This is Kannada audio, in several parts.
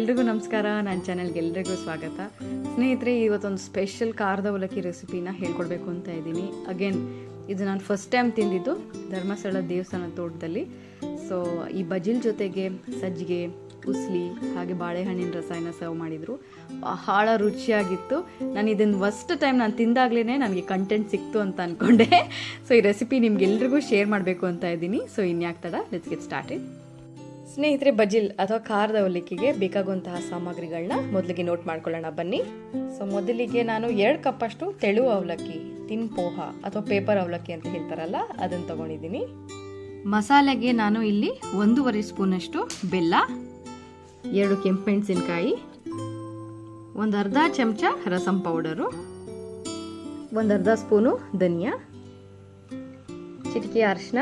ಎಲ್ರಿಗೂ ನಮಸ್ಕಾರ. ನನ್ನ ಚಾನೆಲ್ಗೆ ಎಲ್ರಿಗೂ ಸ್ವಾಗತ. ಸ್ನೇಹಿತರೆ, ಇವತ್ತೊಂದು ಸ್ಪೆಷಲ್ ಖಾರದ ಅವಲಕ್ಕಿ ರೆಸಿಪಿನ ಹೇಳ್ಕೊಡ್ಬೇಕು ಅಂತ ಇದ್ದೀನಿ. ಅಗೇನ್ ಇದು ನಾನು ಫಸ್ಟ್ ಟೈಮ್ ತಿಂದಿದ್ದು ಧರ್ಮಸ್ಥಳ ದೇವಸ್ಥಾನ ತೋಟದಲ್ಲಿ. ಸೊ ಈ ಬಜಿಲ್ ಜೊತೆಗೆ ಸಜ್ಜಿಗೆ, ಉಸ್ಲಿ ಹಾಗೆ ಬಾಳೆಹಣ್ಣಿನ ರಸಾಯನ ಸರ್ವ್ ಮಾಡಿದರು. ಬಹಳ ರುಚಿಯಾಗಿತ್ತು. ನಾನು ಇದನ್ನು ಫಸ್ಟ್ ಟೈಮ್ ನಾನು ತಿಂದಾಗಲೇ ನನಗೆ ಕಂಟೆಂಟ್ ಸಿಕ್ತು ಅಂತ ಅಂದ್ಕೊಂಡೆ. ಸೊ ಈ ರೆಸಿಪಿ ನಿಮ್ಗೆಲ್ರಿಗೂ ಶೇರ್ ಮಾಡಬೇಕು ಅಂತ ಇದ್ದೀನಿ. ಸೊ ಇನ್ಯಾಕೆ ತಡ, ಲೆಟ್ಸ್ ಗೆಟ್ ಸ್ಟಾರ್ಟೆಡ್. ಸ್ನೇಹಿತರೆ, ಬಜಿಲ್ ಅಥವಾ ಖಾರದ ಅವಲಕ್ಕಿಗೆ ಬೇಕಾಗುವಂತಹ ಸಾಮಗ್ರಿಗಳನ್ನ ಮೊದಲಿಗೆ ನೋಟ್ ಮಾಡ್ಕೊಳ್ಳೋಣ ಬನ್ನಿ. ಸೊ ಮೊದಲಿಗೆ ನಾನು 2 ಕಪ್ಪಷ್ಟು ತೆಳು ಅವಲಕ್ಕಿ, ತಿನ್ ಪೋಹ ಅಥವಾ ಪೇಪರ್ ಅವಲಕ್ಕಿ ಅಂತ ಹೇಳ್ತಾರಲ್ಲ, ಅದನ್ನು ತಗೊಂಡಿದ್ದೀನಿ. ಮಸಾಲೆಗೆ ನಾನು ಇಲ್ಲಿ 1.5 ಸ್ಪೂನಷ್ಟು ಬೆಲ್ಲ, 2 ಕೆಂಪು ಮೆಣಸಿನಕಾಯಿ, ಒಂದು ಅರ್ಧ ಚಮಚ ರಸಂ ಪೌಡರು, ಒಂದು ಅರ್ಧ ಸ್ಪೂನು ಧನಿಯಾ, ಚಿಟಿಕೆ ಅರಿಶಿನ,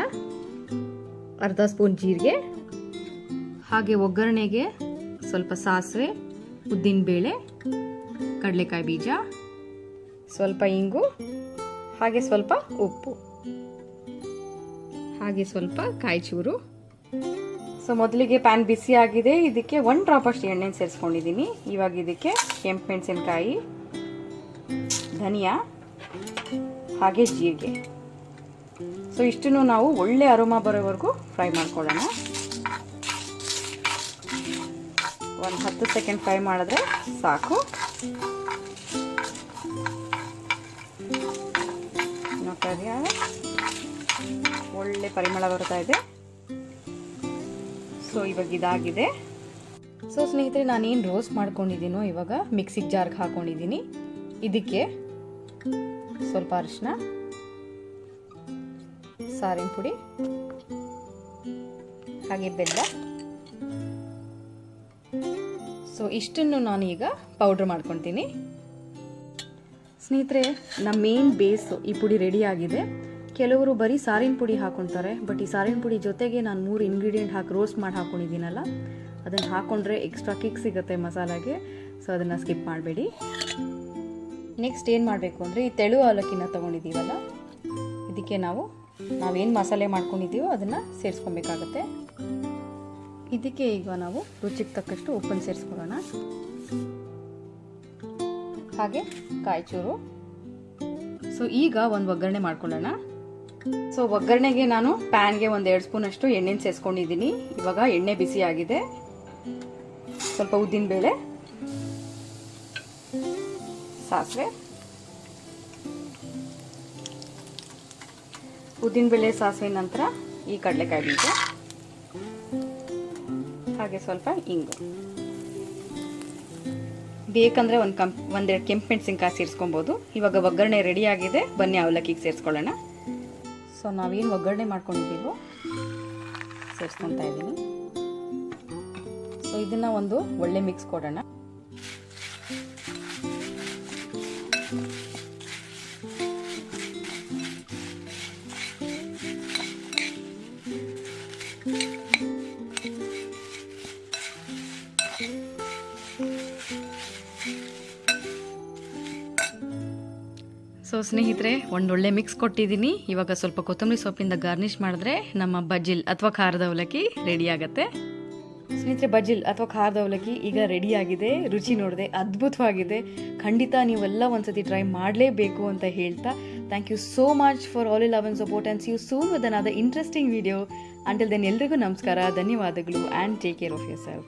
ಅರ್ಧ ಸ್ಪೂನ್ ಜೀರಿಗೆ, ಹಾಗೆ ಒಗ್ಗರಣೆಗೆ ಸ್ವಲ್ಪ ಸಾಸಿವೆ, ಉದ್ದಿನಬೇಳೆ, ಕಡಲೆಕಾಯಿ ಬೀಜ, ಸ್ವಲ್ಪ ಇಂಗು, ಹಾಗೆ ಸ್ವಲ್ಪ ಉಪ್ಪು, ಹಾಗೆ ಸ್ವಲ್ಪ ಕಾಯಿ ಚೂರು. ಸೊ ಮೊದಲಿಗೆ ಪ್ಯಾನ್ ಬಿಸಿ ಆಗಿದೆ. ಇದಕ್ಕೆ 1 ಡ್ರಾಪ್ ಅಷ್ಟು ಎಣ್ಣೆ ಸೇರಿಸ್ಕೊಂಡಿದ್ದೀನಿ. ಇವಾಗ ಇದಕ್ಕೆ ಕೆಂಪು ಮೆಣಸಿನಕಾಯಿ, ಧನಿಯಾ ಹಾಗೆ ಜೀರಿಗೆ. ಸೊ ಇಷ್ಟನ್ನು ನಾವು ಒಳ್ಳೆ ಅರೋಮಾ ಬರೋವರೆಗೂ ಫ್ರೈ ಮಾಡ್ಕೊಳ್ಳೋಣ. ಒಂದು 10 ಸೆಕೆಂಡ್ ಫ್ರೈ ಮಾಡಿದ್ರೆ ಸಾಕು. ನೋಡ್ತಾ ಇದೆಯಾ, ಒಳ್ಳೆ ಪರಿಮಳ ಬರ್ತಾ ಇದೆ. ಸೊ ಇವಾಗ ಇದಾಗಿದೆ. ಸೊ ಸ್ನೇಹಿತರೆ, ನಾನೇನು ರೋಸ್ಟ್ ಮಾಡ್ಕೊಂಡಿದ್ದೀನೋ ಇವಾಗ ಮಿಕ್ಸಿಗೆ ಜಾರ್ಗೆ ಹಾಕೊಂಡಿದ್ದೀನಿ. ಇದಕ್ಕೆ ಸ್ವಲ್ಪ ಅರಿಶಿನ, ಸಾರಿನ ಪುಡಿ, ಹಾಗೆ ಬೆಲ್ಲ. ಸೊ ಇಷ್ಟನ್ನು ನಾನು ಈಗ ಪೌಡ್ರ್ ಮಾಡ್ಕೊತೀನಿ. ಸ್ನೇಹಿತರೆ, ನಮ್ಮ ಮೇನ್ ಬೇಸು ಈ ಪುಡಿ ರೆಡಿ ಆಗಿದೆ. ಕೆಲವರು ಬರೀ ಸಾರಿನ ಪುಡಿ ಹಾಕೊಳ್ತಾರೆ, ಬಟ್ ಈ ಸಾರಿನ ಪುಡಿ ಜೊತೆಗೆ ನಾನು 3 ಇಂಗ್ರೀಡಿಯೆಂಟ್ ಹಾಕಿ ರೋಸ್ಟ್ ಮಾಡಿ ಹಾಕೊಂಡಿದ್ದೀನಲ್ಲ, ಅದನ್ನು ಹಾಕೊಂಡ್ರೆ ಎಕ್ಸ್ಟ್ರಾ ಕಿಕ್ ಸಿಗುತ್ತೆ ಮಸಾಲಾಗೆ. ಸೊ ಅದನ್ನು ಸ್ಕಿಪ್ ಮಾಡಬೇಡಿ. ನೆಕ್ಸ್ಟ್ ಏನು ಮಾಡಬೇಕು ಅಂದರೆ, ಈ ತೆಳು ಅವಲಕ್ಕಿನ ತೊಗೊಂಡಿದ್ದೀವಲ್ಲ, ಇದಕ್ಕೆ ನಾವೇನು ಮಸಾಲೆ ಮಾಡ್ಕೊಂಡಿದ್ದೀವೋ ಅದನ್ನು ಸೇರಿಸ್ಕೊಬೇಕಾಗತ್ತೆ. ಇದಕ್ಕೆ ಈಗ ನಾವು ರುಚಿಗೆ ತಕ್ಕಷ್ಟು ಉಪ್ಪನ್ನು ಸೇರಿಸ್ಕೊಳ್ಳೋಣ, ಹಾಗೆ ಕಾಯಿ ಚೂರು. ಸೊ ಈಗ ಒಂದು ಒಗ್ಗರಣೆ ಮಾಡ್ಕೊಳ್ಳೋಣ. ಸೊ ಒಗ್ಗರಣೆಗೆ ನಾನು ಪ್ಯಾನ್ಗೆ 1-2 ಸ್ಪೂನ್ ಅಷ್ಟು ಎಣ್ಣೆನ ಸೇರಿಸ್ಕೊಂಡಿದ್ದೀನಿ. ಇವಾಗ ಎಣ್ಣೆ ಬಿಸಿ ಆಗಿದೆ. ಸ್ವಲ್ಪ ಉದ್ದಿನಬೇಳೆ, ಸಾಸಿವೆ, ಉದ್ದಿನಬೇಳೆ ಸಾಸಿವೆ ನಂತರ ಈ ಕಡಲೆಕಾಯಿ ಬೀಜ, ಹಾಗೆ ಸ್ವಲ್ಪ ಇಂಗು. ಬೇಕಂದ್ರೆ ಒಂದೆರಡು ಕೆಂಪು ಮೆಣಸಿನಕಾಯಿ ಸೇರಿಸ್ಕೊಬೋದು. ಇವಾಗ ಒಗ್ಗರಣೆ ರೆಡಿ ಆಗಿದೆ. ಬನ್ನಿ ಅವಲಕ್ಕಿಗೆ ಸೇರಿಸ್ಕೊಳ್ಳೋಣ. ಸೊ ನಾವೇನು ಒಗ್ಗರಣೆ ಮಾಡ್ಕೊಂಡಿದ್ದೀವೋ ಸೇರಿಸ್ಕೊತಾ ಇದ್ದೀನಿ. ಸೊ ಇದನ್ನ ಒಂದು ಒಳ್ಳೆ ಮಿಕ್ಸ್ ಕೊಡೋಣ. ಸೊ ಸ್ನೇಹಿತರೆ, ಒಂದೊಳ್ಳೆ ಮಿಕ್ಸ್ ಕೊಟ್ಟಿದ್ದೀನಿ. ಇವಾಗ ಸ್ವಲ್ಪ ಕೊತ್ತಂಬರಿ ಸೊಪ್ಪಿಂದ ಗಾರ್ನಿಷ್ ಮಾಡಿದ್ರೆ ನಮ್ಮ ಬಜಿಲ್ ಅಥವಾ ಖಾರದ ಅವಲಕ್ಕಿ ರೆಡಿ ಆಗುತ್ತೆ. ಸ್ನೇಹಿತರೆ, ಬಜಿಲ್ ಅಥವಾ ಖಾರದ ಅವಲಕ್ಕಿ ಈಗ ರೆಡಿ ಆಗಿದೆ. ರುಚಿ ನೋಡಿದೆ, ಅದ್ಭುತವಾಗಿದೆ. ಖಂಡಿತ ನೀವೆಲ್ಲ ಒಂದ್ಸತಿ ಟ್ರೈ ಮಾಡಲೇಬೇಕು ಅಂತ ಹೇಳ್ತಾ, thank you so much for all love and support and see you soon with another interesting video. Until then ಎಲ್ರಿಗೂ ನಮಸ್ಕಾರ, ಧನ್ಯವಾದಗಳು, and take care of your self.